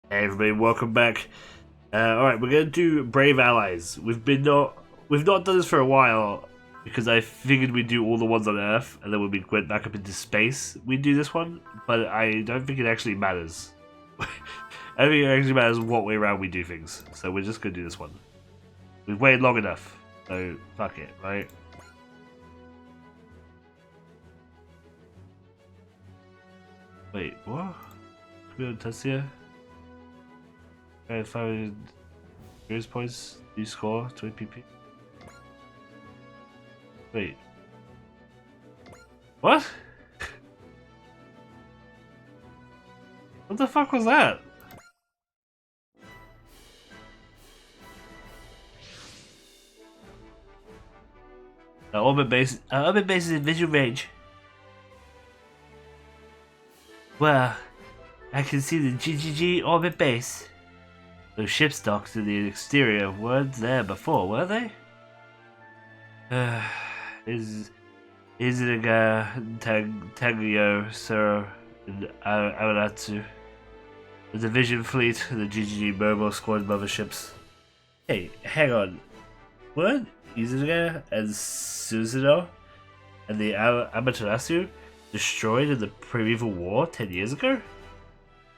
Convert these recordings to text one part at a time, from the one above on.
Hey everybody, welcome back. Alright, we're gonna do Brave Allies. We've not done this for a while because I figured we'd do all the ones on Earth and then when we went back up into space we'd do this one, but I don't think it actually matters. I don't think it actually matters what way around we do things, so we're just gonna do this one. We've waited long enough, so fuck it, right? Wait, what? Can we test here? Alright, 5 experience points, new score, 20 PP. Wait. What? What the fuck was that? Orbit base is in visual range. Well, I can see the GGG orbit base. Those ship's docks in the exterior weren't there before, were they? Is it a Tagio, Suro, and Aratsu? The Division Fleet, the GGG Mobile Squad motherships. Hey, hang on. Weren't Izuga and Suzuno and the Amaterasu destroyed in the Primeval War 10 years ago?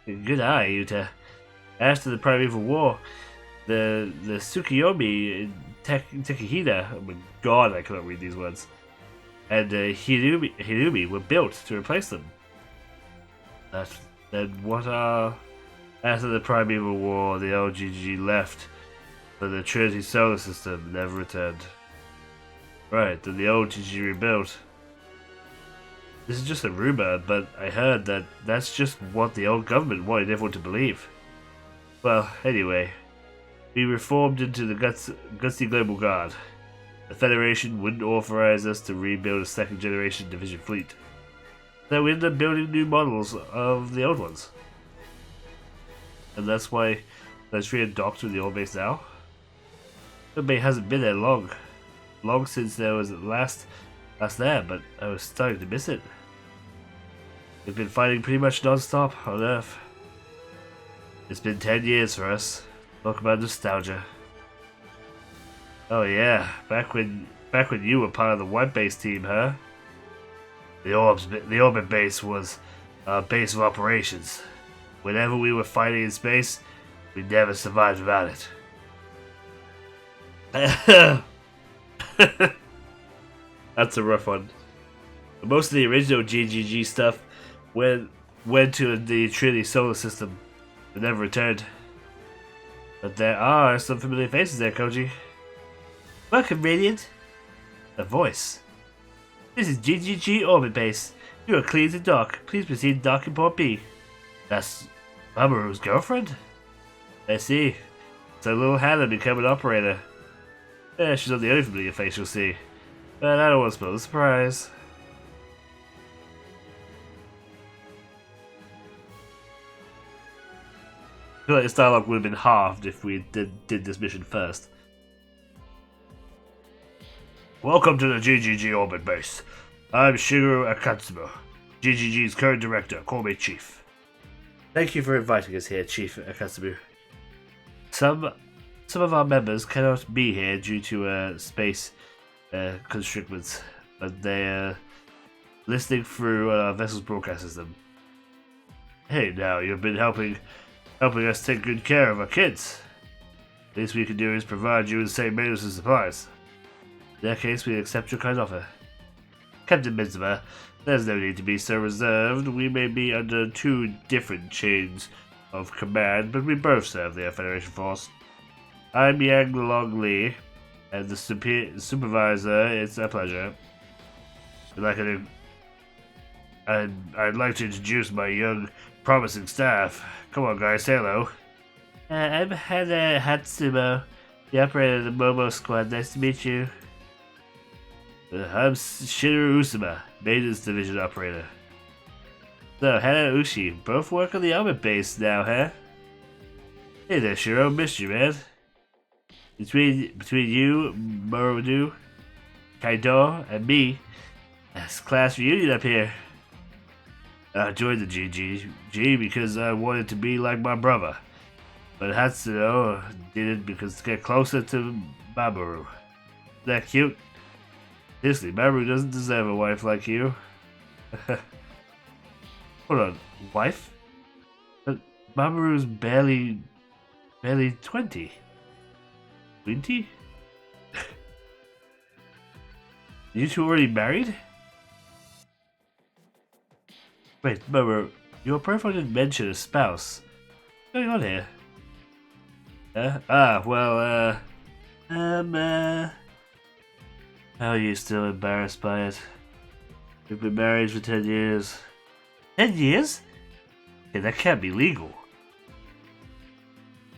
Good eye, Yuta. After the Primeval War, the Tsukiyomi and Tekihida, oh my god, I cannot read these words, and Hirumi were built to replace them. Then what are... After the Primeval War, the LGG left, but the Trinity Solar System never returned. Right, then the LGG rebuilt. This is just a rumor, but I heard that that's just what the old government wanted everyone to believe. Well, anyway, we reformed into the Gutsy Global Guard. The Federation wouldn't authorize us to rebuild a second generation division fleet. So we ended up building new models of the old ones. And that's why those three are docked with the old base now. The base hasn't been there long. Long since there was last there, but I was starting to miss it. We've been fighting pretty much non-stop on Earth. It's been 10 years for us. Talk about nostalgia. Oh yeah, back when you were part of the White Base team, huh? The orbit base was our base of operations. Whenever we were fighting in space, we never survived without it. That's a rough one. Most of the original GGG stuff went to the Trinity Solar System. They never returned. But there are some familiar faces there, Koji. Welcome, Radiant. A voice. This is GGG Orbit Base. You are clear to dock. Please proceed to docking port B. That's Mamoru's girlfriend? I see. So little Hannah become an operator. Yeah, she's not the only familiar face you'll see. But I don't want to spoil the surprise. I feel like this dialogue would have been halved if we did this mission first. Welcome to the GGG Orbit Base. I'm Shigeru Akatsubo, GGG's current director. Call me Chief. Thank you for inviting us here, Chief Akatsubo. Some of our members cannot be here due to space constrictions, but they're listening through our vessel's broadcast system. Hey, now you've been helping us take good care of our kids. The least we can do is provide you with the same maintenance and supplies. In that case, we accept your kind offer. Captain Mizuma, there's no need to be so reserved. We may be under two different chains of command, but we both serve the Federation force. I'm Yang Long Li, and the supervisor. It's a pleasure. I'd like to introduce my young, promising staff. Come on, guys, say hello. I'm Hana Hatsumo, the operator of the Momo Squad. Nice to meet you. I'm Shigeru Usama, Maintenance Division Operator. So, Hana and Ushi both work on the orbit base now, huh? Hey there, Shiro, missed you, man. Between you, Morodu, Kaido, and me, it's class reunion up here. I joined the GGG because I wanted to be like my brother. But Hatsuno did it because to get closer to Mamoru. Isn't that cute? Seriously, Mamoru doesn't deserve a wife like you. Hold on, wife? But Mamoru's barely 20. 20? You two already married? Wait, Mamoru, your profile didn't mention a spouse. What's going on here? How are you still embarrassed by it? We've been married for 10 years. 10 years? Okay, that can't be legal.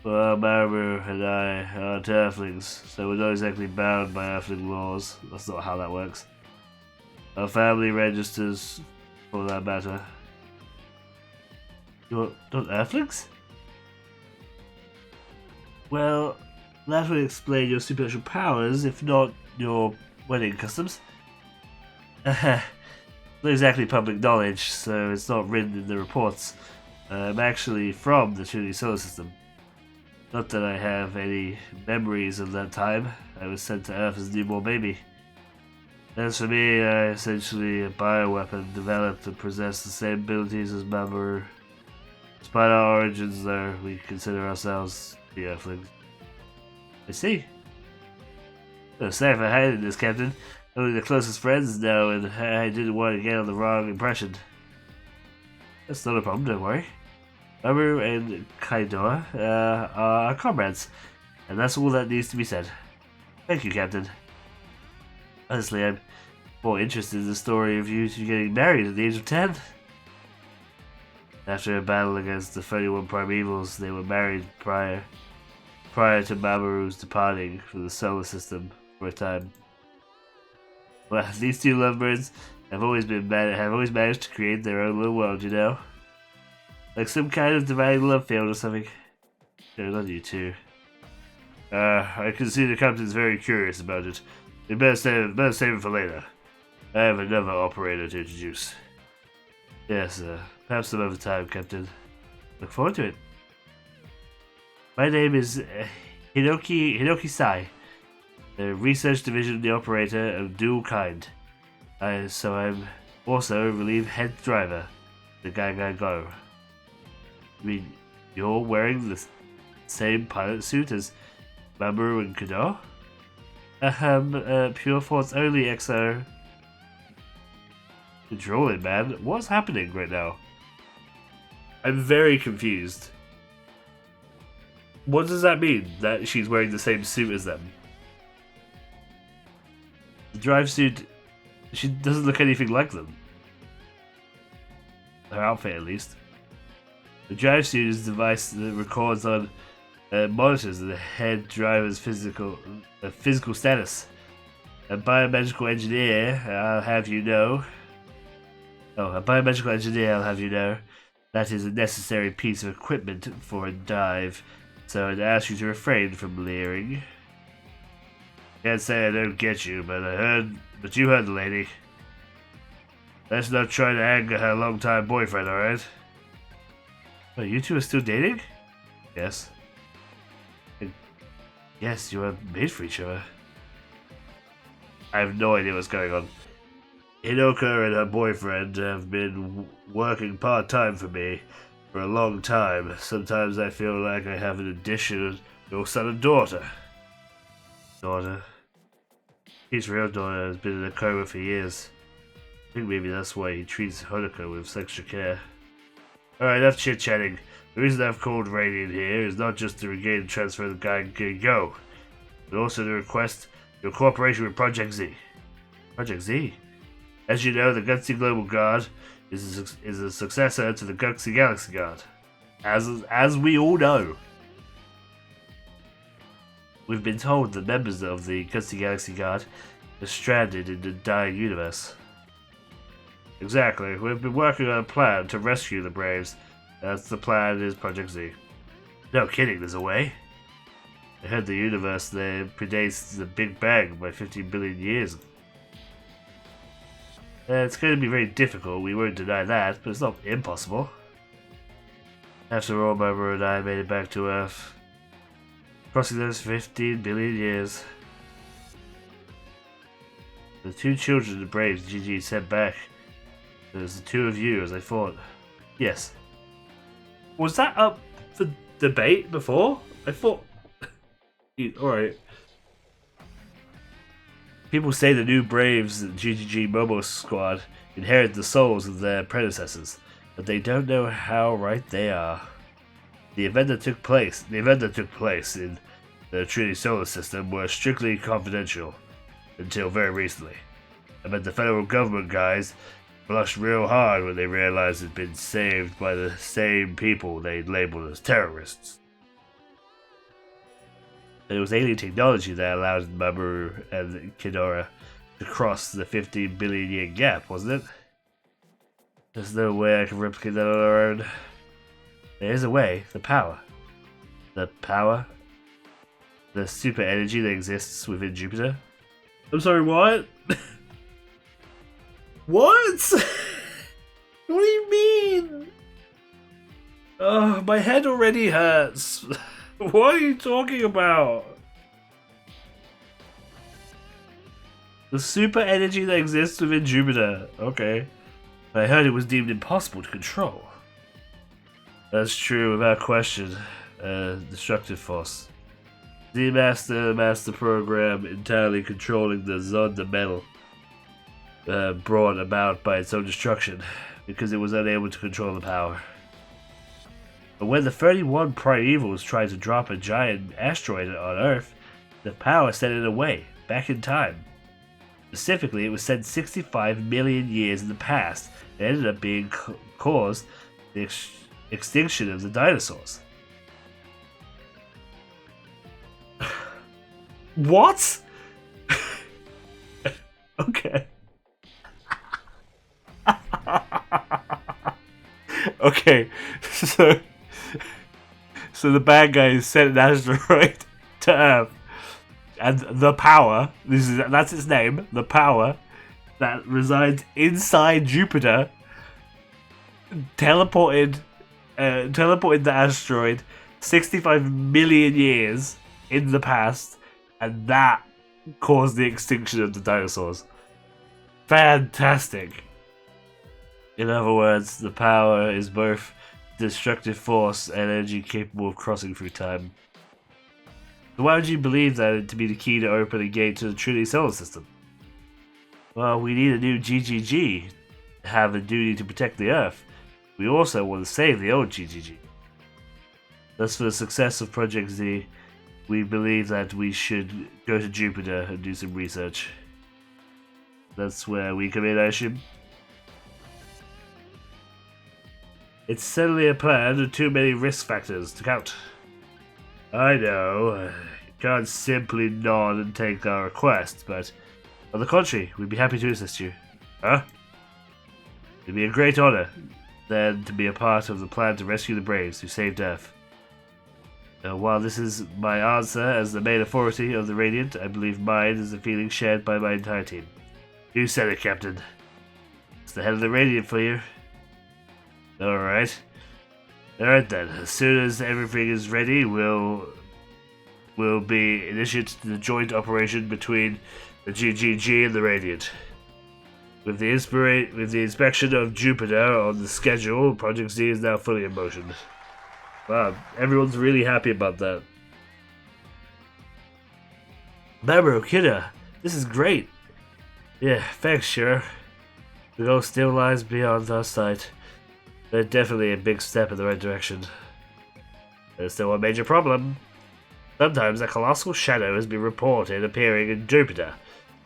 Well, Mamoru and I are Earthlings, so we're not exactly bound by Earthling laws. That's not how that works. Our family registers, for that matter. You're not Earthlings? Well, that would explain your supernatural powers, if not your wedding customs. Not exactly public knowledge, so it's not written in the reports. I'm actually from the Trinity Solar System. Not that I have any memories of that time. I was sent to Earth as a newborn baby. As for me, I essentially a bioweapon developed to possess the same abilities as Mamoru. Despite our origins, though, we consider ourselves the Earthlings. I see. Sorry for hiding this, Captain. Only the closest friends know, and I didn't want to get on the wrong impression. That's not a problem, don't worry. Mamoru and Kaidoa are comrades, and that's all that needs to be said. Thank you, Captain. Honestly, I'm more interested in the story of you two getting married at the age of 10. After a battle against the 31 Primevals, they were married prior to Mamoru's departing from the solar system for a time. Well, these two lovebirds have always managed to create their own little world, you know? Like some kind of divine love field or something. No, not you two. I can see the captain's very curious about it. We better save it for later. I have another operator to introduce. Yes, perhaps some other time, Captain. Look forward to it. My name is Hinoki Sai, the research division of the operator of dual kind. So I'm also relief head driver, the Go. I mean, you're wearing the same pilot suit as Mamoru and Kaidoa? Pure Force only, XO. Controlling, man. What's happening right now? I'm very confused. What does that mean, that she's wearing the same suit as them? The drive suit, she doesn't look anything like them. Her outfit, at least. The drive suit is a device that records on monitors the head driver's physical status. A biomedical engineer, I'll have you know. That is a necessary piece of equipment for a dive, so I'd ask you to refrain from leering. Can't say I don't get you, but you heard the lady. Let's not try to anger her longtime boyfriend, alright? Oh, you two are still dating? Yes. Yes, you are made for each other. I have no idea what's going on. Hinoka and her boyfriend have been working part-time for me for a long time. Sometimes I feel like I have an additional son and daughter. Daughter? His real daughter has been in a coma for years. I think maybe that's why he treats Honoka with extra care. Alright, enough chit-chatting. The reason I've called Radiant here is not just to regain and transfer the guy Go, but also to request your cooperation with Project Z. Project Z? As you know, the Gutsy Global Guard is a successor to the Gutsy Galaxy Guard. As we all know. We've been told that members of the Gutsy Galaxy Guard are stranded in the dying universe. Exactly. We've been working on a plan to rescue the Braves. That's the plan is Project Z. No kidding, there's a way. I heard the universe there predates the Big Bang by 15 billion years. It's going to be very difficult, we won't deny that, but it's not impossible. After all, my brother and I made it back to Earth, crossing those 15 billion years. The two children the Braves GG sent back. There's the two of you, as I thought. Yes. Was that up for debate before? I thought... Alright. People say the new Braves GGG Momo squad inherit the souls of their predecessors, but they don't know how right they are. The event that took place in the Trinity Solar System were strictly confidential until very recently. I bet the federal government guys blushed real hard when they realized it'd been saved by the same people they'd labeled as terrorists. It was alien technology that allowed Mamoru and Kidora to cross the 15 billion year gap, wasn't it? There's no way I can replicate that on our own. There is a way. The power. The power? The super energy that exists within Jupiter? I'm sorry, what? What? What do you mean? Oh, my head already hurts. What are you talking about? The super energy that exists within Jupiter. Okay. I heard it was deemed impossible to control. That's true, without question. Destructive force. The master program entirely controlling the Zonda metal. Brought about by its own destruction, because it was unable to control the power. But when the 31 Primevals tried to drop a giant asteroid on Earth, the power sent it away, back in time. Specifically, it was sent 65 million years in the past, and ended up being caused the extinction of the dinosaurs. What? Okay. Okay, so the bad guys sent an asteroid to Earth, and the power, that's its name, the power that resides inside Jupiter, teleported the asteroid 65 million years in the past, and that caused the extinction of the dinosaurs. Fantastic. In other words, the power is both destructive force and energy capable of crossing through time. So why would you believe that to be the key to open a gate to the Trinity Solar System? Well, we need a new GGG to have a duty to protect the Earth. We also want to save the old GGG. Thus, for the success of Project Z, we believe that we should go to Jupiter and do some research. That's where we come in, I assume. It's certainly a plan with too many risk factors to count. I know, you can't simply nod and take our request, but on the contrary, we'd be happy to assist you. Huh? It'd be a great honor, then, to be a part of the plan to rescue the Braves who saved Earth. Now, while this is my answer as the main authority of the Radiant, I believe mine is a feeling shared by my entire team. You said it, Captain. It's the head of the Radiant for you. Alright then, as soon as everything is ready, we'll be initiated the joint operation between the GGG and the Radiant. With the inspection of Jupiter on the schedule, Project Z is now fully in motion. Wow, everyone's really happy about that. Mamoru, Kida, this is great. Yeah, thanks, sure. The goal still lies beyond our sight. They're definitely a big step in the right direction. There's still a major problem. Sometimes a colossal shadow has been reported appearing in Jupiter.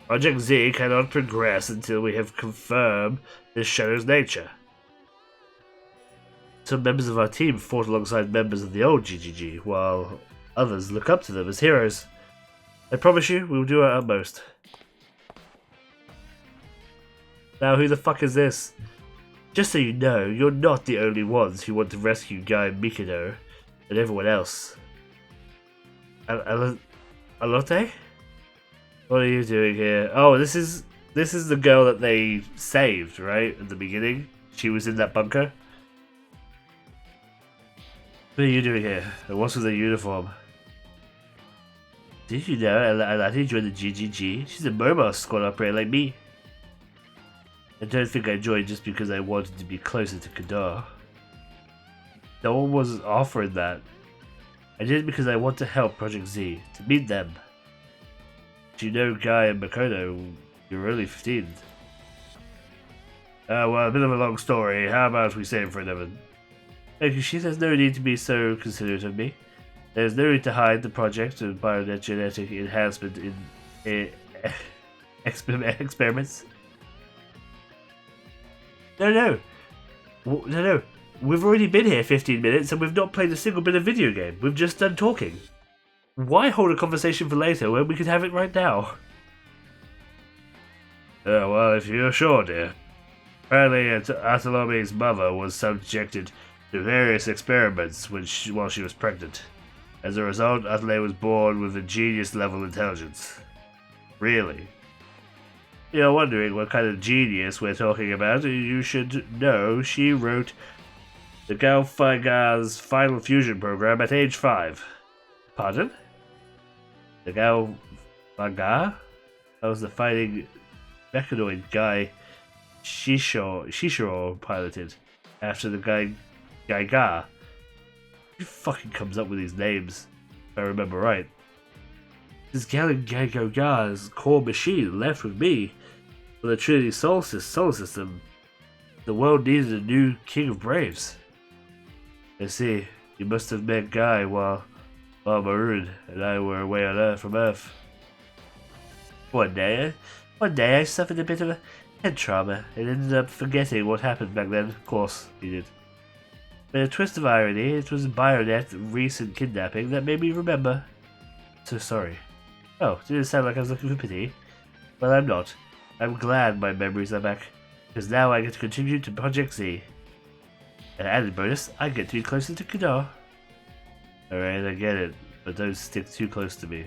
Project Z cannot progress until we have confirmed this shadow's nature. Some members of our team fought alongside members of the old GGG, while others look up to them as heroes. I promise you, we will do our utmost. Now, who the fuck is this? Just so you know, you're not the only ones who want to rescue Guy Mikado and everyone else. Alote? What are you doing here? Oh, this is the girl that they saved, right? At the beginning? She was in that bunker? What are you doing here? And what's with the uniform? Did you know Alati joined the GGG? She's a mobile squad operator like me. I don't think I joined just because I wanted to be closer to Kadar. No one was offering that. I did it because I want to help Project Z, to meet them. Do you know Guy and Makoto? You're only 15. Well, a bit of a long story. How about we save it for another? Thank you. She says no need to be so considerate of me. There's no need to hide the project of bionet genetic enhancement in experiments. No. No. We've already been here 15 minutes and we've not played a single bit of video game. We've just done talking. Why hold a conversation for later when we could have it right now? Well, if you're sure, dear. Apparently, Atalome's mother was subjected to various experiments while she was pregnant. As a result, Atalay was born with a genius-level intelligence. Really? You're wondering what kind of genius we're talking about. You should know she wrote the Galfaga's Final Fusion program at age 5. Pardon? The Galfaga? That was the fighting mechanoid guy Shishiro piloted after the Gaiga. Who fucking comes up with these names, if I remember right? This Gaiga's core machine left with me for the Trinity solar system. The world needed a new King of Braves. I see. You must have met Guy while Maroon and I were away on Earth from Earth. One day I suffered a bit of a head trauma and ended up forgetting what happened back then. Of course, he did. But a twist of irony, it was Bionet's recent kidnapping that made me remember. So sorry. Oh, did it sound like I was looking for pity? Well, I'm not. I'm glad my memories are back, because now I get to contribute to Project Z. An added bonus, I get to be closer to Kadar. Alright, I get it, but don't stick too close to me.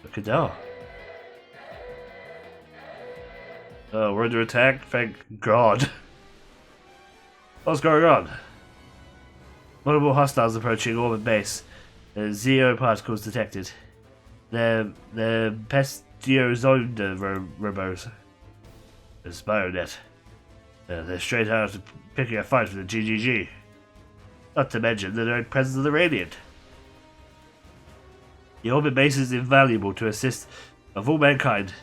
But Kadar. Oh, we're under attack? Thank God. What's going on? Multiple hostiles approaching orbit base. Zero particles detected. The Pestiozonda robots. It's Bionet. They're straight out picking a fight for the GGG. Not to mention the direct presence of the Radiant. The orbit base is invaluable to assist of all mankind.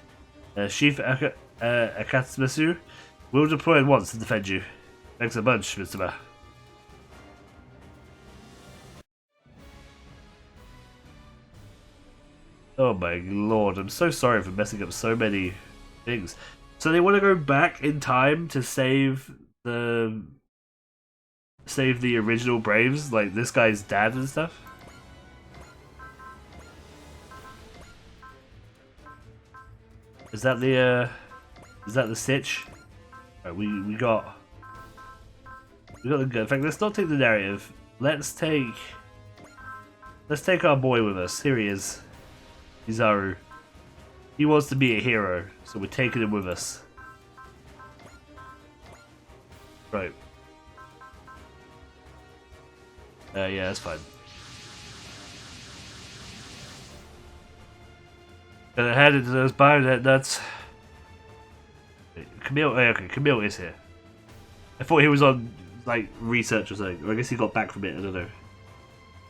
Chief Akatsumasu will deploy at once to defend you. Thanks a bunch, Mr. Ma. Oh my lord, I'm so sorry for messing up so many things. So they want to go back in time to save the original Braves, like this guy's dad and stuff? Is that the Sitch? Right, we got the good. In fact, let's not take the narrative. Let's take our boy with us. Here he is. Kizaru. He wants to be a hero, so we're taking him with us. Right. Yeah, that's fine. Gonna head into those bionet nuts. Camille, okay, Camille is here. I thought he was on, like, research or something, or I guess he got back from it, I don't know.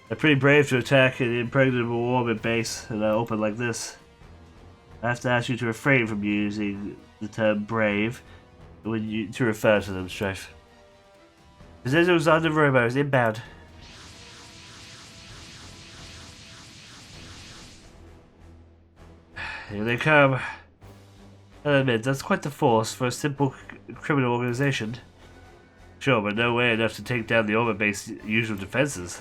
They're pretty brave to attack an impregnable orbit base and open like this. I have to ask you to refrain from using the term brave to refer to them, Strife. Zezo's under robo is inbound. Here they come. I'll admit, that's quite the force for a simple criminal organization. Sure, but no way enough to take down the orbit base usual defenses.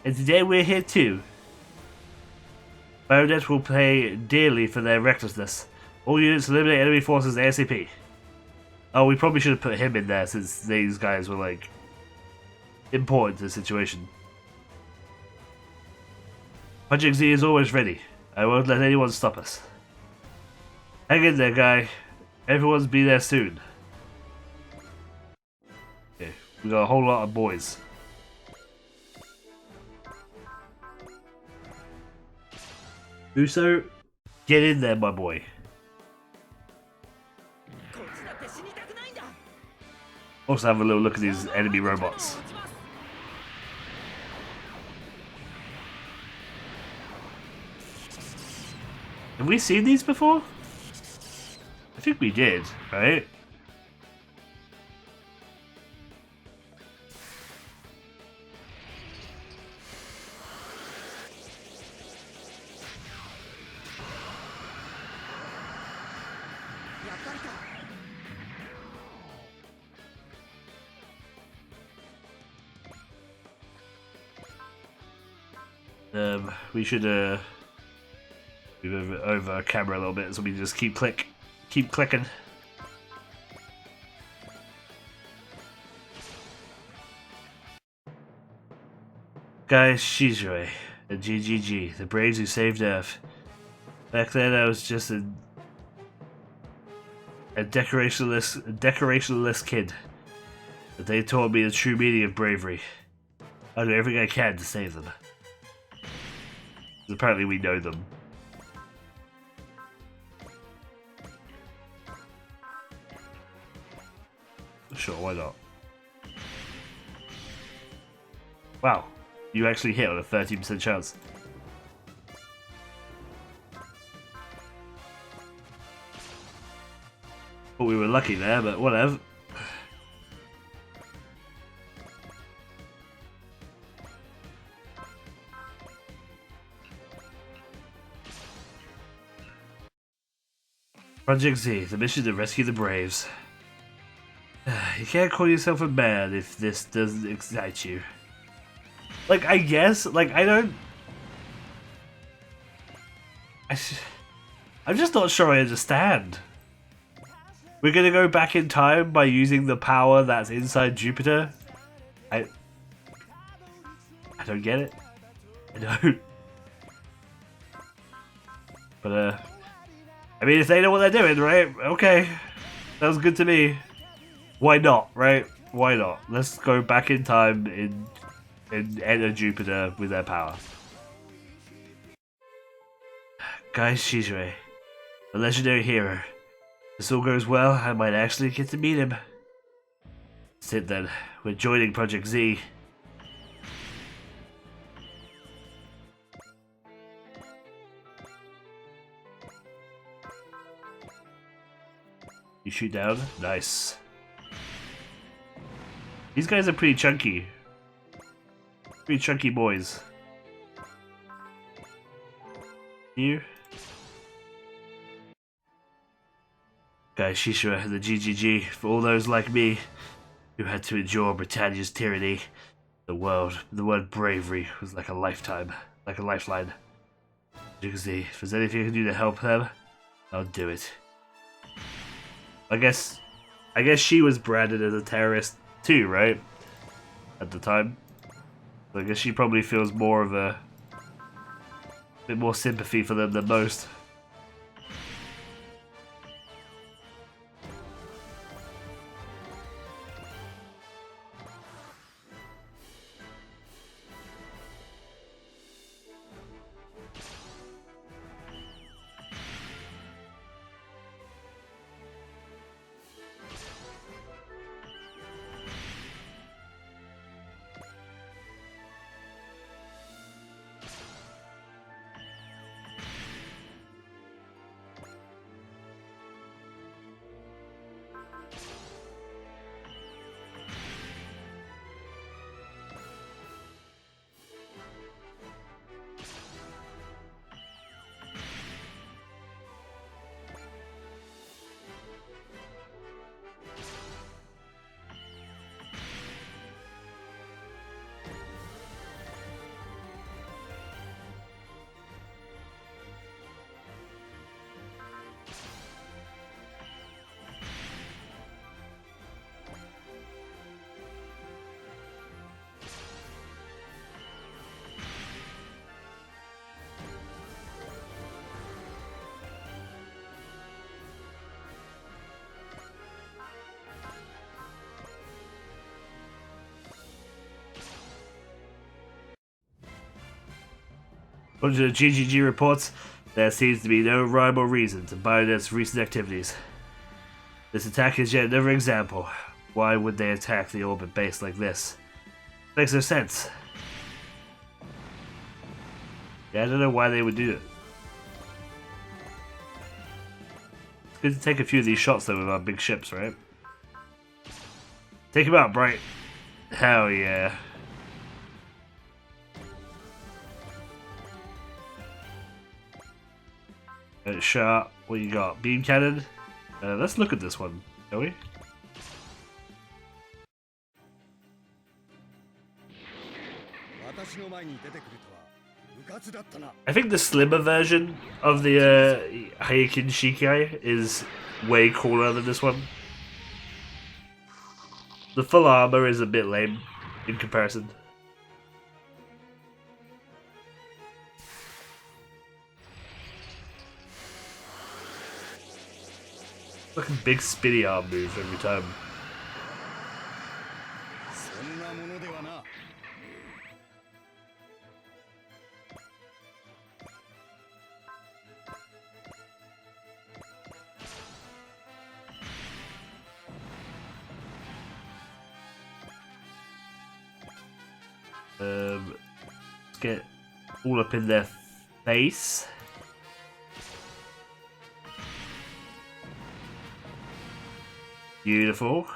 And today we're here too. Bionet will pay dearly for their recklessness. All units eliminate enemy forces ASAP. Oh, we probably should have put him in there since these guys were, like, important to the situation. Project Z is always ready. I won't let anyone stop us. Hang in there, guy. Everyone's be there soon. Okay, we got a whole lot of boys. Uso, get in there, my boy. Also have a little look at these enemy robots. Have we seen these before? I think we did, right? We should move over our camera a little bit so we just keep clicking. Guys, Shizue and GGG, the Braves who saved Earth. Back then I was just a decorationless kid. But they taught me the true meaning of bravery. I'll do everything I can to save them. Apparently we know them. Sure, why not? Wow, you actually hit on a 13% chance. Thought we were lucky there, but whatever. Project Z, the mission to rescue the Braves. You can't call yourself a man if this doesn't excite you. Like, I guess, like, I don't... I'm just not sure I understand. We're gonna go back in time by using the power that's inside Jupiter? I don't get it. I don't. But, I mean, if they know what they're doing, right? Okay. Sounds good to me. Why not, right? Why not? Let's go back in time and enter Jupiter with their power. Guys, Shizue, a legendary hero. If this all goes well, I might actually get to meet him. That's it then. We're joining Project Z. You shoot down? Nice. These guys are pretty chunky. Pretty chunky boys. You? Guys, Shishua, the GGG, for all those like me who had to endure Britannia's tyranny, the word bravery was like a lifetime, like a lifeline. If there's anything I can do to help them, I'll do it. I guess she was branded as a terrorist too, right? At the time. So I guess she probably feels more of a bit more sympathy for them than most. Bunch of GGG reports. There seems to be no rhyme or reason to Bayonet's recent activities. This attack is yet another example. Why would they attack the orbit base like this? Makes no sense. Yeah, I don't know why they would do it. It's good to take a few of these shots though with our big ships, right? Take him out, Bright. Hell yeah. Sharp, what you got? Beam cannon? Let's look at this one, shall we? I think the slimmer version of the Heikin Shikai is way cooler than this one. The full armor is a bit lame in comparison. Fucking big spinny arm move every time. Let's get all up in their face. Beautiful.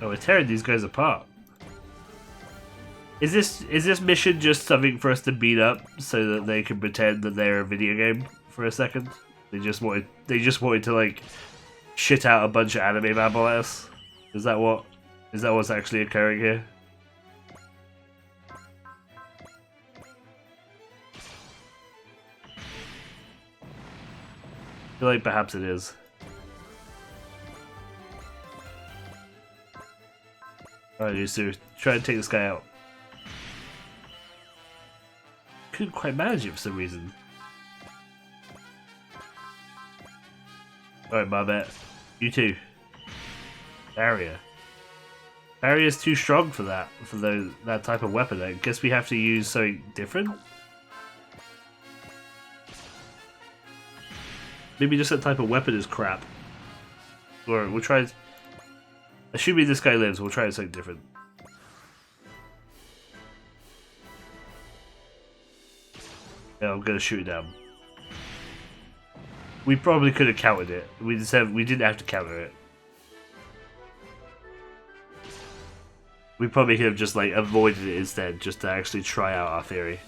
Oh, we're tearing these guys apart. Is this mission just something for us to beat up so that they can pretend that they're a video game for a second? They just wanted to like shit out a bunch of anime babble at us? Is that what's actually occurring here? I feel like perhaps it is. Alright, Yusu, try and take this guy out. Couldn't quite manage it for some reason. Alright, my bet. You too. Barrier. Barrier's too strong for that, that type of weapon. I guess we have to use something different? Maybe just that type of weapon is crap. Or we'll try... Assuming this guy lives, we'll try something different. Yeah, I'm gonna shoot it down. We probably could have countered it. We didn't have to counter it. We probably could have just like avoided it instead, just to actually try out our theory.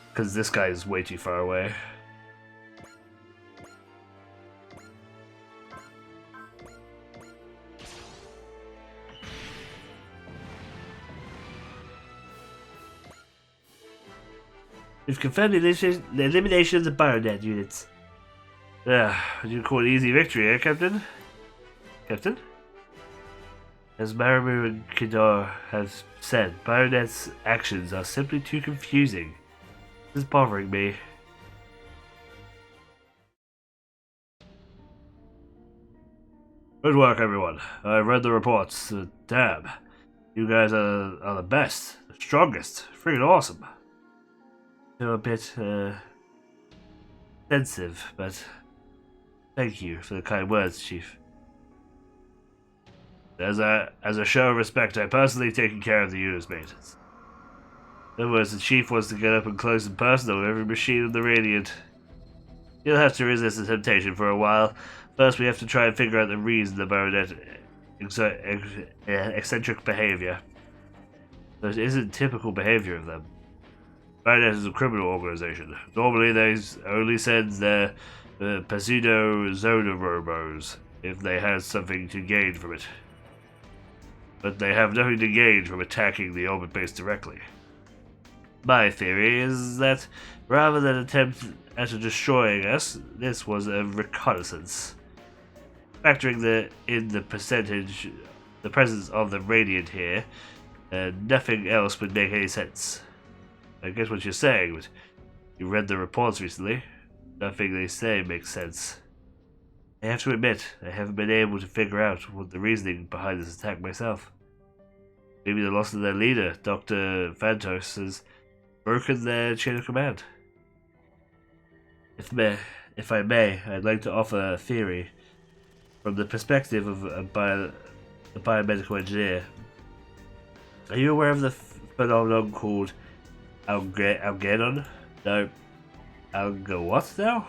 Because this guy is way too far away. We've confirmed the elimination of the Bayonet units. You call it easy victory, eh, Captain? Captain? As Marimu and Kedar have said, Bayonet's actions are simply too confusing. This is bothering me. Good work, everyone. I read the reports. Damn. You guys are the best. The strongest. Freaking awesome. Feel a bit, sensitive, but thank you for the kind words, Chief. As a show of respect, I personally taken care of the unit's maintenance. In other words, the Chief wants to get up and close and personal with every machine in the Radiant. You'll have to resist the temptation for a while. First, we have to try and figure out the reason the Baronet's eccentric behavior. But it isn't typical behavior of them. Bayonet is a criminal organization. Normally, they only send their pseudo-Zonorobos if they have something to gain from it. But they have nothing to gain from attacking the orbit base directly. My theory is that rather than attempt at destroying us, this was a reconnaissance. Factoring in the presence of the Radiant here, nothing else would make any sense. I guess what you're saying, but You read the reports recently? Nothing they say makes sense. I have to admit, I haven't been able to figure out what the reasoning behind this attack myself. Maybe the loss of their leader, Dr. Phantos, has broken their chain of command. If I may, I'd like to offer a theory from the perspective of a biomedical engineer. Are you aware of the phenomenon called Algenon? No, Alga what now?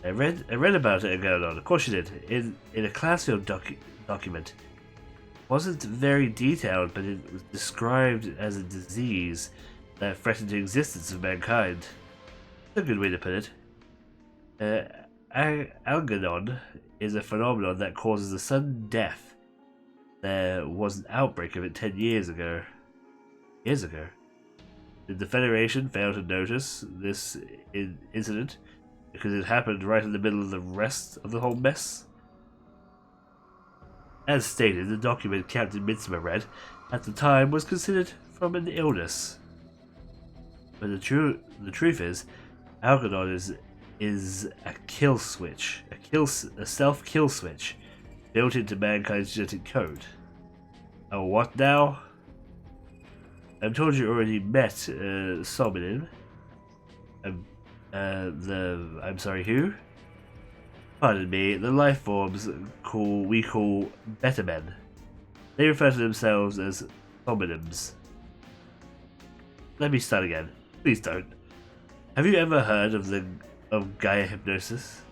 I read about it again. Of course you did. In a classroom document. It wasn't very detailed, but it was described as a disease that threatened the existence of mankind. That's a good way to put it. Algernon is a phenomenon that causes a sudden death. There was an outbreak of it 10 years ago. Did the Federation fail to notice this incident because it happened right in the middle of the rest of the whole mess? As stated, the document Captain Mitzvah read at the time was considered from an illness. But the truth is, Algernon is a kill switch, a self-kill switch built into mankind's genetic code. Oh, what now? I'm told you already met Somenin. I'm sorry, who? Pardon me, the life forms we call better men. They refer to themselves as hominins. Let me start again. Please don't. Have you ever heard of Gaia hypothesis?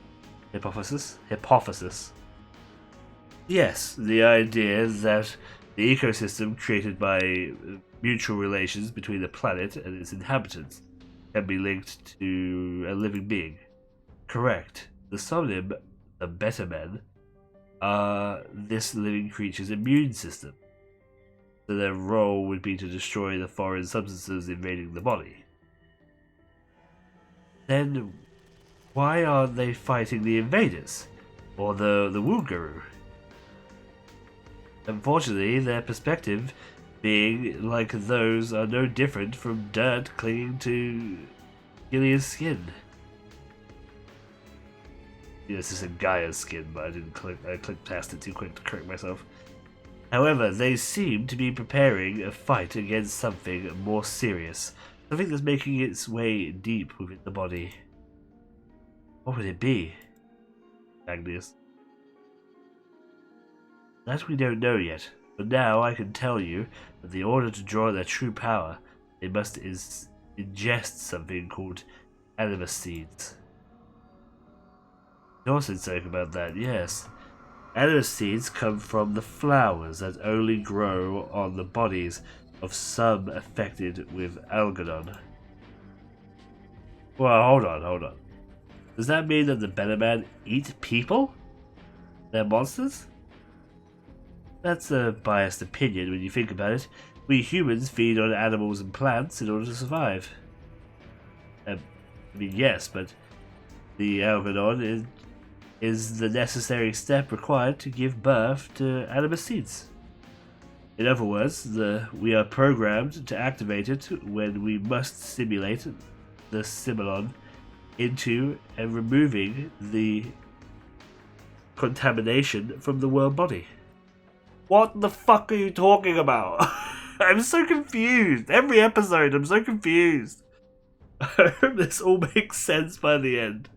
Yes, the idea that the ecosystem created by mutual relations between the planet and its inhabitants can be linked to a living being. Correct. The Somnim, the better men, are this living creature's immune system. So their role would be to destroy the foreign substances invading the body. Then why aren't they fighting the invaders? Or the Woogaroo? Unfortunately, their perspective being like those are no different from dirt clinging to Keali's skin. Yes, this is Gaia's skin, but I clicked past it too quick to correct myself. However, they seem to be preparing a fight against something more serious. Something that's making its way deep within the body. What would it be? Agnes. That we don't know yet, but now I can tell you that in order to draw their true power, they must ingest something called animus seeds. Dawson spoke about that, yes. Animus seeds come from the flowers that only grow on the bodies of some affected with Algernon. Well, hold on. Does that mean that the Better Man eat people? They're monsters? That's a biased opinion when you think about it. We humans feed on animals and plants in order to survive. I mean, yes, but the Algernon is the necessary step required to give birth to animus seeds. In other words, we are programmed to activate it when we must stimulate the Similon into and removing the contamination from the world body. What the fuck are you talking about? I'm so confused. Every episode, I'm so confused. I hope this all makes sense by the end.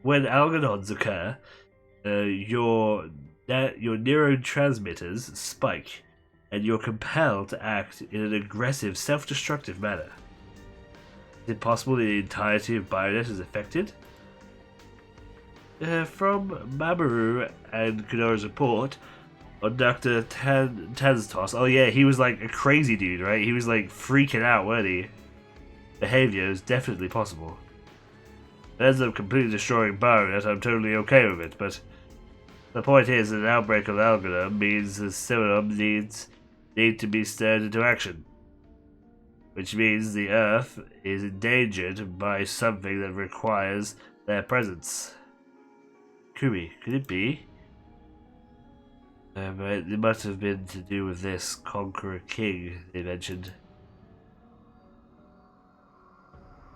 When Algernons occur, your neurotransmitters spike, and you're compelled to act in an aggressive, self-destructive manner. Is it possible that the entirety of Bionet is affected? From Mamoru and Kunora's report on Dr. Taztos, oh yeah, he was like a crazy dude, right? He was like freaking out, wasn't he? Behavior is definitely possible. It ends up completely destroying Bionet, I'm totally okay with it, but the point is that an outbreak of Algorithm means the Similum need to be stirred into action. Which means the Earth is endangered by something that requires their presence. Kumi, could it be? It must have been to do with this Conqueror King they mentioned.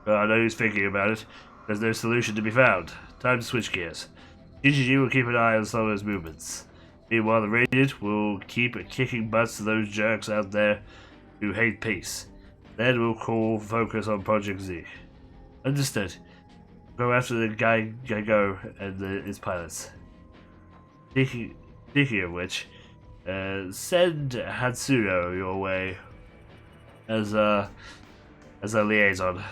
I know who's thinking about it. There's no solution to be found. Time to switch gears. GGG will keep an eye on some of those movements. Meanwhile, the Radiant will keep kicking butts to those jerks out there who hate peace. Then we'll call focus on Project Z. Understood. Go after the Geigo and his pilots. Speaking of which, send Hatsuno your way as a liaison.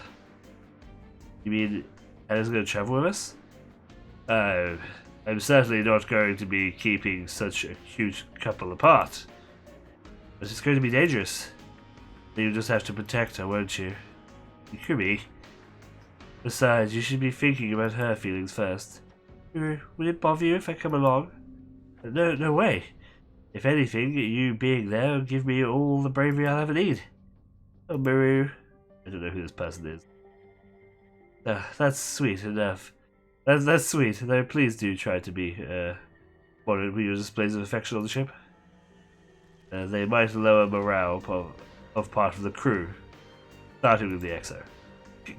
You mean Hannah's going to travel with us? I'm certainly not going to be keeping such a cute couple apart. But it's going to be dangerous. You'll just have to protect her, won't you? You could be. Besides, you should be thinking about her feelings first. Would it bother you if I come along? No way. If anything, you being there will give me all the bravery I'll ever need. Oh, Maru. I don't know who this person is. That's sweet enough. That's sweet, though please do try to be modern with your displays of affection on the ship. They might lower morale of part of the crew, starting with the Exo.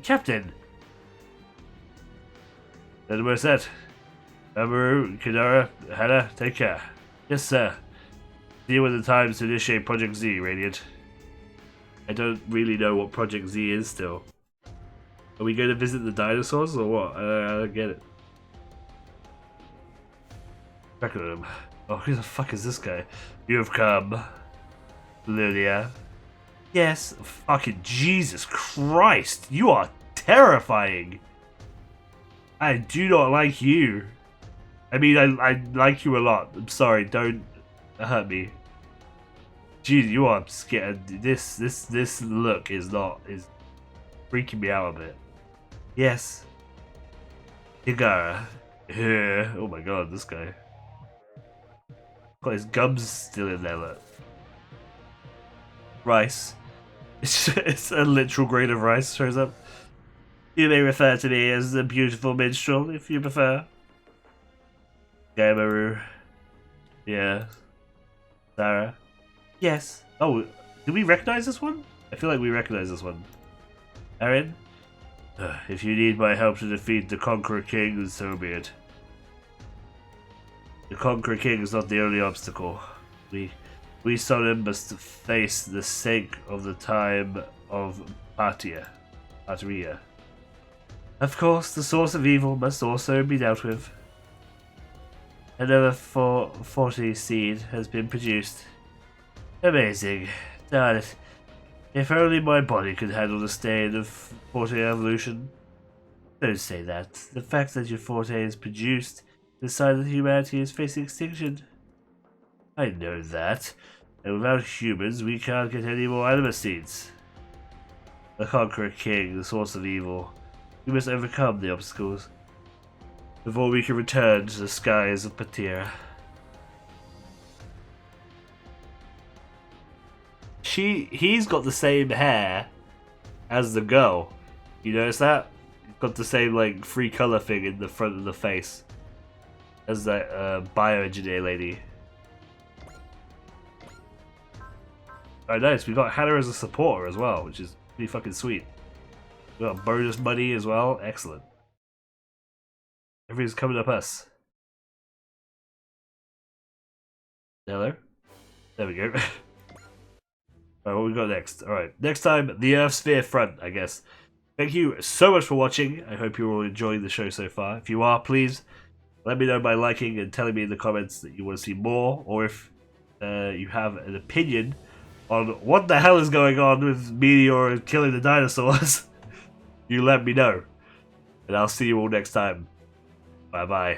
Captain! Then we're set. Amaru, Kidara, Hannah, take care. Yes, sir. See you when the time is to initiate Project Z, Radiant. I don't really know what Project Z is still. Are we going to visit the dinosaurs or what? I don't get it. Back at him. Oh, who the fuck is this guy? You have come, Lydia. Yes. Fucking Jesus Christ. You are terrifying. I do not like you. I mean, I like you a lot. I'm sorry. Don't hurt me. Jeez, you are scared. This look is freaking me out a bit. Yes. Higara. Oh my god, this guy. Got his gums still in there, look. Rice. It's a literal grain of rice shows up. You may refer to me as the beautiful minstrel, if you prefer. Gamaru. Yeah. Sarah. Yes. Oh, do we recognize this one? I feel like we recognize this one. Aaron? If you need my help to defeat the Conqueror King, then so be it. The Conqueror King is not the only obstacle. We Sonin must face the sake of the time of Patria. Of course, the source of evil must also be dealt with. Another 40 seed has been produced. Amazing. Darn it. If only my body could handle the stain of Forte evolution. Don't say that. The fact that your Forte is produced is a sign that humanity is facing extinction. I know that. And without humans, we can't get any more anima seeds. The Conqueror King, the source of evil. We must overcome the obstacles before we can return to the skies of Patira. He's got the same hair as the girl. You notice that? He's got the same like 3-color thing in the front of the face as that bioengineer lady. Oh, nice. We got Hannah as a supporter as well, which is pretty fucking sweet. We got bonus money as well. Excellent. Everything's coming up us. Hello? There we go. Alright, what we got next? Alright, next time, the Earth Sphere front, I guess. Thank you so much for watching. I hope you're all enjoying the show so far. If you are, please let me know by liking and telling me in the comments that you want to see more, or if you have an opinion on what the hell is going on with Meteor killing the dinosaurs. You let me know. And I'll see you all next time. Bye bye.